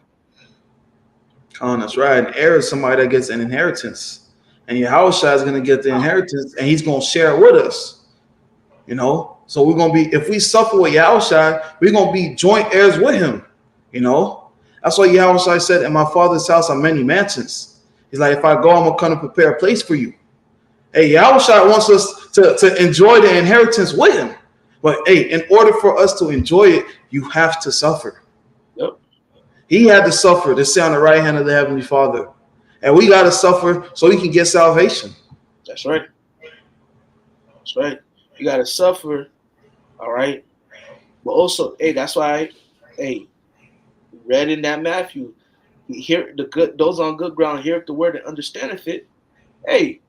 S2: That's right. An heir is somebody that gets an inheritance. And Yahweh Shai is going to get the inheritance, and he's going to share it with us. So we're going to be, if we suffer with Yahushua, we're going to be joint heirs with him. That's why Yahushua said, in my Father's house are many mansions. He's like, if I go, I'm going to come to prepare a place for you. Hey, Yahushua wants us to enjoy the inheritance with him. But hey, in order for us to enjoy it, you have to suffer.
S1: Yep.
S2: He had to suffer to sit on the right hand of the Heavenly Father. And we got to suffer so we can get salvation.
S1: That's right. That's right. You gotta suffer, all right. But also, hey, that's why, hey, read in that Matthew, hear the good, those on good ground heareth the word and understandeth it. Hey,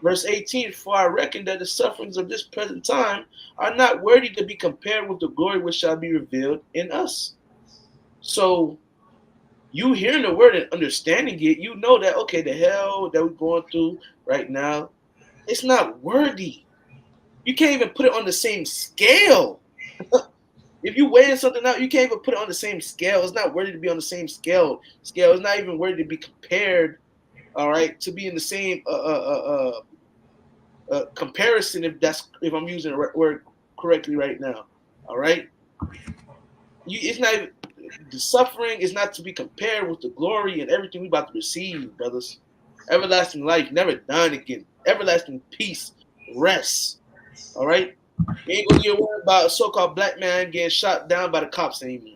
S1: verse 18, for I reckon that the sufferings of this present time are not worthy to be compared with the glory which shall be revealed in us. So you hearing the word and understanding it, you know that okay, the hell that we're going through right now, it's not worthy. You can't even put it on the same scale. If you weighing something out, you can't even put it on the same scale. It's not worthy to be on the same scale. It's not even worthy to be compared. All right, to be in the same comparison. If I'm using the word correctly right now. All right, it's not even, the suffering is not to be compared with the glory and everything we about to receive, brothers. Everlasting life, never dying again. Everlasting peace, rest. All right. You ain't gonna need to worry about a so-called black man getting shot down by the cops anymore.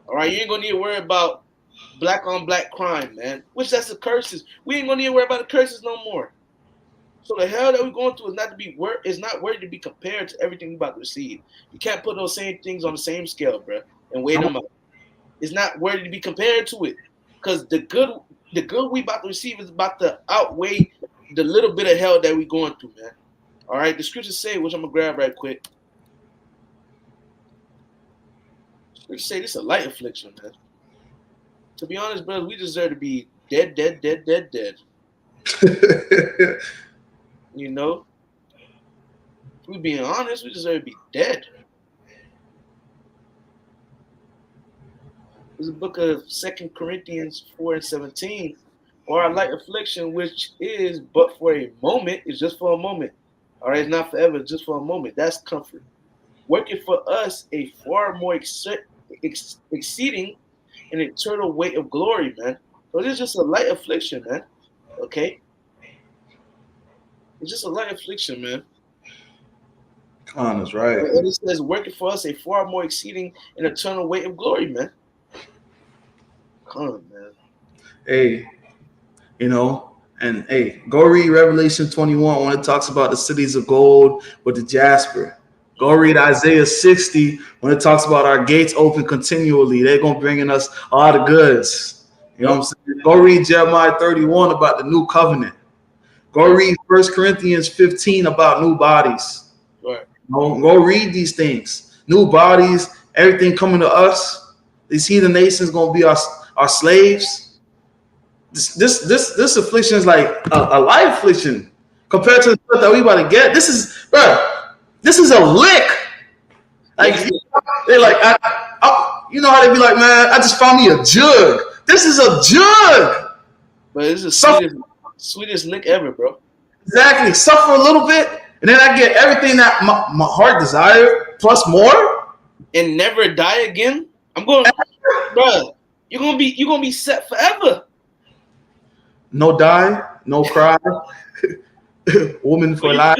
S1: All right, you ain't gonna need to worry about black on black crime, man. Which that's the curses. We ain't gonna need to worry about the curses no more. So the hell that we're going through is not worthy to be compared to everything we about to receive. You can't put those same things on the same scale, bro, and weigh them out. It's not worthy to be compared to it, because the good we about to receive is about to outweigh the little bit of hell that we going through, man. All right, the scriptures say, which I'm gonna grab right quick. Scriptures say this is a light affliction, man. To be honest, brothers, we deserve to be dead, dead, dead, dead, dead. You know, if we being honest, we deserve to be dead. There's a book of 2 Corinthians 4:17. Or our light affliction, which is but for a moment, is just for a moment. All right, it's not forever, it's just for a moment. That's comfort. Working for us a far more exceeding an eternal weight of glory, man. So this is just a light affliction, man. Okay? It's just a light affliction, man.
S2: Con is right.
S1: And it says, working for us a far more exceeding an eternal weight of glory, man. Come on, man.
S2: Hey, and hey, go read Revelation 21 when it talks about the cities of gold with the jasper. Go read Isaiah 60 when it talks about our gates open continually. They're going to bring in us all the goods. You know what I'm saying? Go read Jeremiah 31 about the new covenant. Go read 1 Corinthians 15 about new bodies.
S1: Right.
S2: Go read these things. New bodies, everything coming to us. These heathen nations going to be our slaves. This affliction is like a light affliction compared to the stuff that we about to get. This is a lick. Like they're like, you know how they be like, man, I just found me a jug. This is a jug.
S1: But it's the sweetest lick ever, bro.
S2: Exactly. Suffer a little bit, and then I get everything that my heart desired plus more,
S1: and never die again. I'm going, bro. You're gonna be set forever.
S2: No die, no cry. Woman for life.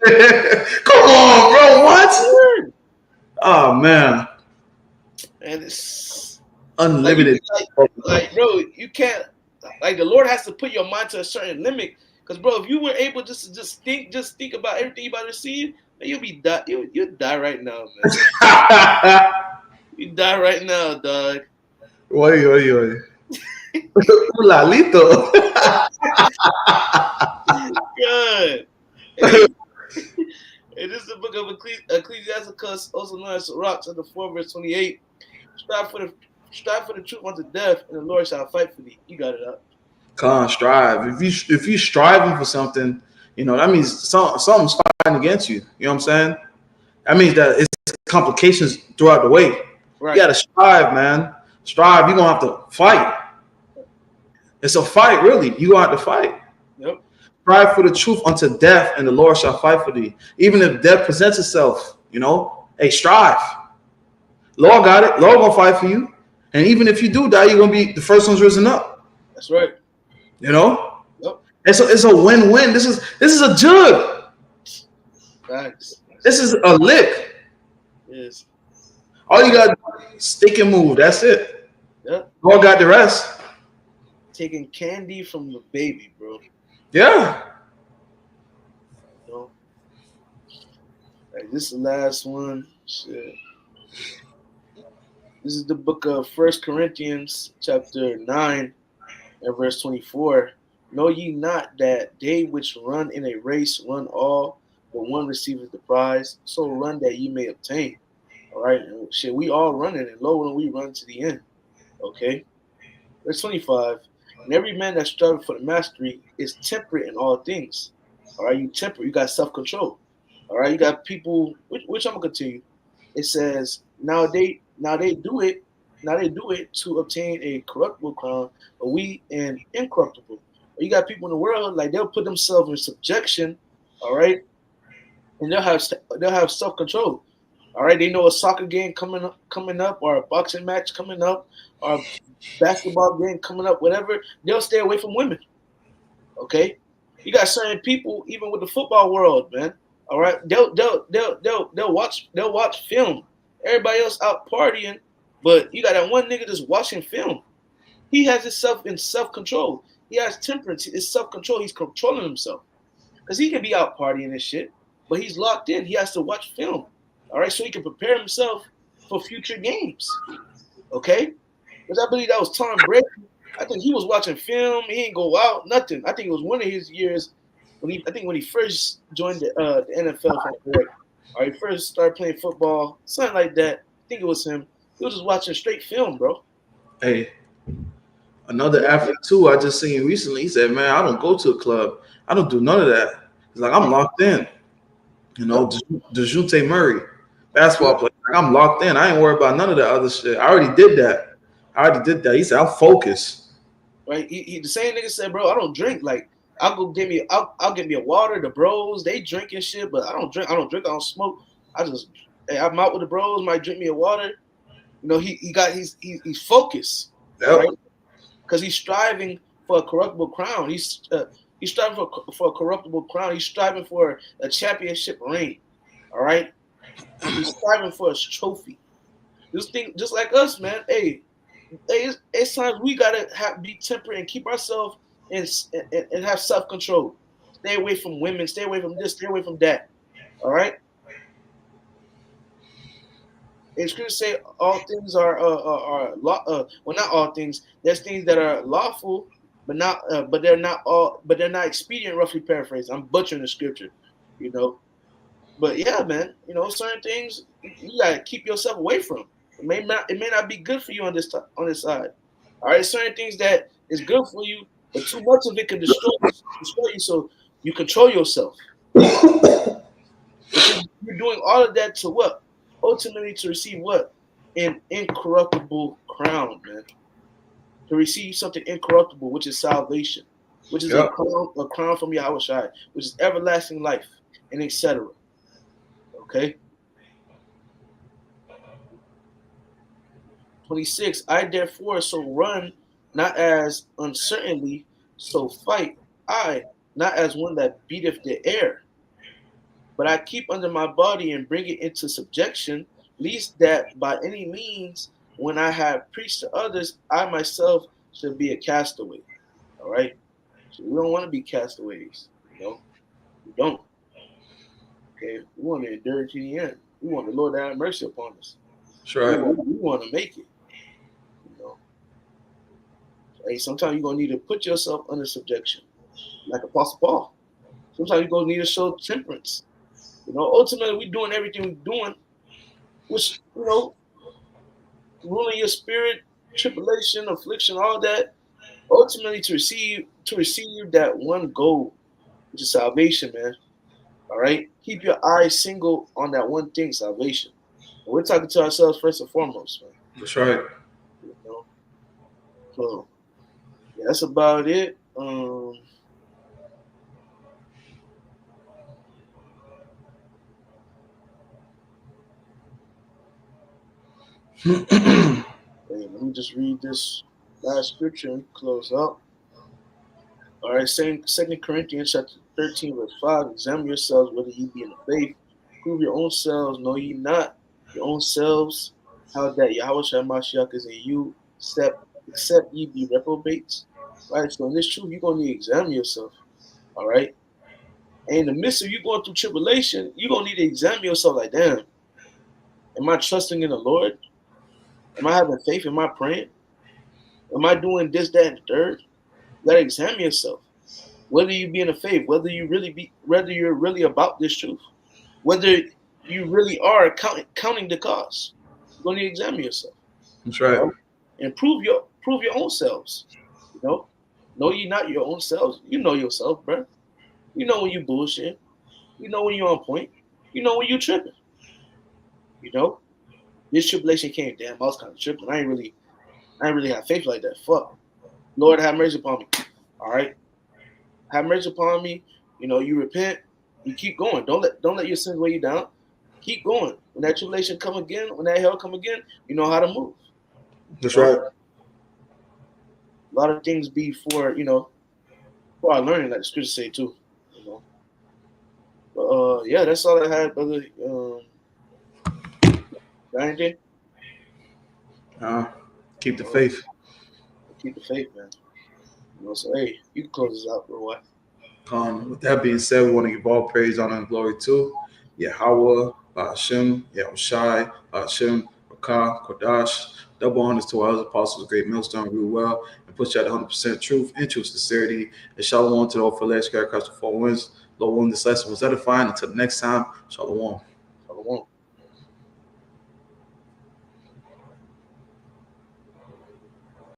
S2: Come on, bro. What? Oh man.
S1: And it's
S2: unlimited.
S1: Like, bro, you can't. Like, the Lord has to put your mind to a certain limit. Because, bro, if you were able just to think about everything you about to receive, man, you'll die right now, man. You die right now, dog.
S2: Oye. Lalito.
S1: Good. And this is the book of Ecclesiasticus, also known as Sirach, chapter 4, verse 28. Strive for the truth unto death, and the Lord shall fight for thee. You got it up.
S2: Come on, strive. If you striving for something, that means something's fighting against you. You know what I'm saying? That means that it's complications throughout the way. Right. You gotta strive, man. Strive. You're gonna have to fight. It's a fight, really. You're gonna have to fight.
S1: Yep.
S2: Strive for the truth unto death, and the Lord shall fight for thee. Even if death presents itself, hey, strive. Lord got it. Lord gonna fight for you. And even if you do die, you're gonna be the first one's risen up.
S1: That's right.
S2: Yep. It's a win-win. This is a jug.
S1: Thanks.
S2: This is a lick.
S1: Yes.
S2: All you gotta do is stick and move. That's it.
S1: Yep.
S2: God got the rest.
S1: Taking candy from the baby, bro.
S2: Yeah.
S1: You know? Like, this is the last one. Shit. This is the book of First Corinthians, chapter 9, and verse 24. Know ye not that they which run in a race run all, but one receiveth the prize? So run that ye may obtain. All right? And shit, we all running, and lo, when we run to the end. Okay? Verse 25. And every man that striveth for the mastery is temperate in all things. All right? You temperate, you got self control. All right? You got people, which I'm going to continue. It says, now they do it to obtain a corruptible crown, but we an incorruptible. You got people in the world, like they'll put themselves in subjection, all right, and they'll have self control. All right, they know a soccer game coming up, or a boxing match coming up, or a basketball game coming up, whatever. They'll stay away from women. Okay, you got certain people, even with the football world, man. All right, they'll watch film. Everybody else out partying, but you got that one nigga just watching film. He has himself in self control. He has temperance. It's self control. He's controlling himself because he can be out partying and shit, but he's locked in. He has to watch film. All right, so he can prepare himself for future games. Okay, because I believe that was Tom Brady. I think he was watching film. He didn't go out, nothing. I think it was one of his years when he first joined the NFL. If I'm correct, or he first started playing football, something like that. I think it was him. He was just watching straight film, bro.
S2: Hey, another athlete too. I just seen recently. He said, "Man, I don't go to a club. I don't do none of that. It's like I'm locked in. You know,
S1: Yep.
S2: Dejounte Murray, basketball
S1: Yep.
S2: player. Like, I'm locked in. I ain't worried about none of that other shit. I already did that. I already did that. He said, I'm focused.
S1: Right? He the same nigga said, bro, I don't drink. Like I'll get me a water. The bros they drink and shit, but I don't drink. I don't drink. I don't smoke. I just hey, I'm out with the bros. Might drink me a water. You know, he's focused. All
S2: Yep.
S1: right, because he's striving for a corruptible crown. He's striving for a corruptible crown. He's striving for a championship ring. All right, he's striving for a trophy. This thing, just like us, man. Hey, it's times we gotta be temperate and keep ourselves and have self control. Stay away from women. Stay away from this. Stay away from that. All right. And scripture say all things well, not all things. There's things that are lawful, but they're not all, but they're not expedient. Roughly paraphrased. I'm butchering the scripture, you know. But yeah, man, you know, certain things you gotta keep yourself away from. It may not be good for you on this side. All right, certain things that is good for you, but too much of it can destroy you. So you control yourself. But you're doing all of that to what? Ultimately, to receive what? An incorruptible crown, man. To receive something incorruptible, which is salvation, which is
S2: Yep.
S1: a crown from Yahweh Shai, which is everlasting life, and etc. Okay. 26. I therefore so run, not as uncertainly, so fight I, not as one that beateth the air, but I keep under my body and bring it into subjection, lest that by any means, when I have preached to others, I myself should be a castaway. All right? So we don't want to be castaways, you know? We don't. Okay? We want to endure to the end. We want the Lord to have mercy upon us.
S2: That's
S1: We
S2: right.
S1: want, we want to make it, you know? Hey, sometimes you're gonna need to put yourself under subjection, like Apostle Paul. Sometimes you're gonna need to show temperance. You know, ultimately we're doing everything we're doing, which, you know, ruling your spirit, tribulation, affliction, all that, ultimately to receive that one goal, which is salvation, man. All right? Keep your eyes single on that one thing, salvation. And we're talking to ourselves first and foremost, man.
S2: That's right.
S1: You know? So yeah, that's about it. Hey, let me just read this last scripture and close up. All right, saying 2 Corinthians chapter 13, verse 5, examine yourselves whether ye be in the faith. Prove your own selves, know ye not your own selves, how that Yahweh Shai Mashiach is in you. except ye be reprobates. Right? So in this truth, you're gonna need to examine yourself. All right. And in the midst of you going through tribulation, you're gonna need to examine yourself like, damn, am I trusting in the Lord? Am I having faith? Am I praying? Am I doing this, that, and the third? You gotta examine yourself. Whether you be in the faith, whether you're really about this truth, whether you really are counting the cost. You're gonna need to examine yourself.
S2: That's
S1: You
S2: right.
S1: know? And prove your own selves. You know you not your own selves. You know yourself, bro. You know when you bullshit. You know when you're on point. You know when you tripping. You know this tribulation came. Damn, I was kind of tripping. I ain't really have faith like that. Fuck, Lord, have mercy upon me. All right, have mercy upon me. You repent. You keep going. Don't let your sins weigh you down. Keep going. When that tribulation come again, when that hell come again, you know how to move. You
S2: That's
S1: know,
S2: right.
S1: a lot of things be for our learning, like the scriptures say too. You know, but yeah, that's all I had, brother. Got anything?
S2: Uh, Keep the
S1: Uh,
S2: faith.
S1: keep the faith, man. So hey, you can close this out for a while.
S2: With that being said, we want to give all praise, honor, and glory to Yahweh, Hashem, Yahushai, Hashem, Rakah, Kodash. Double honors to our other apostles, great millstone, rule well, and push out 100% truth into sincerity. And shalom to the whole flesh, God, across the four winds. Lord, willing, this lesson was edifying. Until the next time, shalom.